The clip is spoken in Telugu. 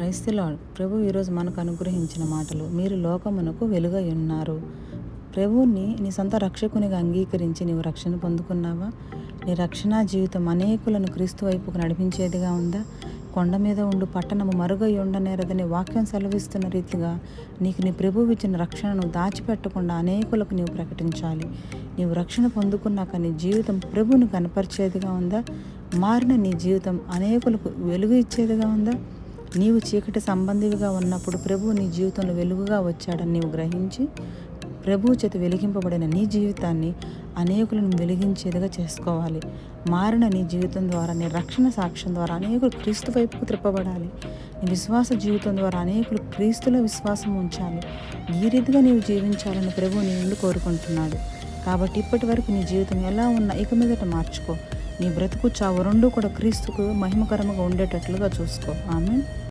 Praise the lord. ప్రభు ఈరోజు మనకు అనుగ్రహించిన మాటలు, మీరు లోకమునకు వెలుగై ఉన్నారు. ప్రభువుని నీ సొంత రక్షకునిగా అంగీకరించి నీవు రక్షణ పొందుకున్నావా? నీ రక్షణ జీవితం అనేకులను క్రీస్తు వైపుకు నడిపించేదిగా ఉందా? కొండ మీద ఉండు పట్టణము మరుగై ఉండనేరదని వాక్యం సెలవిస్తున్న రీతిగా నీకు నీ ప్రభువు ఇచ్చిన రక్షణను దాచిపెట్టకుండా అనేకులకు నీవు ప్రకటించాలి. నీవు రక్షణ పొందుకున్నాక నీ జీవితం ప్రభువుని కనపరిచేదిగా ఉందా? మారిన నీ జీవితం అనేకులకు వెలుగు ఇచ్చేదిగా ఉందా? నీవు చీకటి సంబంధివిగా ఉన్నప్పుడు ప్రభువు నీ జీవితంలో వెలుగుగా వచ్చాడని నీవు గ్రహించి ప్రభువు చేత వెలిగింపబడిన నీ జీవితాన్ని అనేకులను వెలిగించేదిగా చేసుకోవాలి. మారిన నీ జీవితం ద్వారా, నీ రక్షణ సాక్ష్యం ద్వారా అనేకులు క్రీస్తు వైపుకు త్రిప్పబడాలి. నీ విశ్వాస జీవితం ద్వారా అనేకులు క్రీస్తులో విశ్వాసం ఉంచాలి. ఈ రీతిగా నీవు జీవించాలని ప్రభువు నీ నుండి కోరుకుంటున్నాడు. కాబట్టి ఇప్పటి వరకు నీ జీవితం ఎలా ఉన్నా ఇక మీదట మార్చుకో. నీ బ్రతుకు చావు రెండూ కూడా క్రీస్తుకు మహిమకరముగా ఉండేటట్లుగా చూసుకో. ఆమేన్.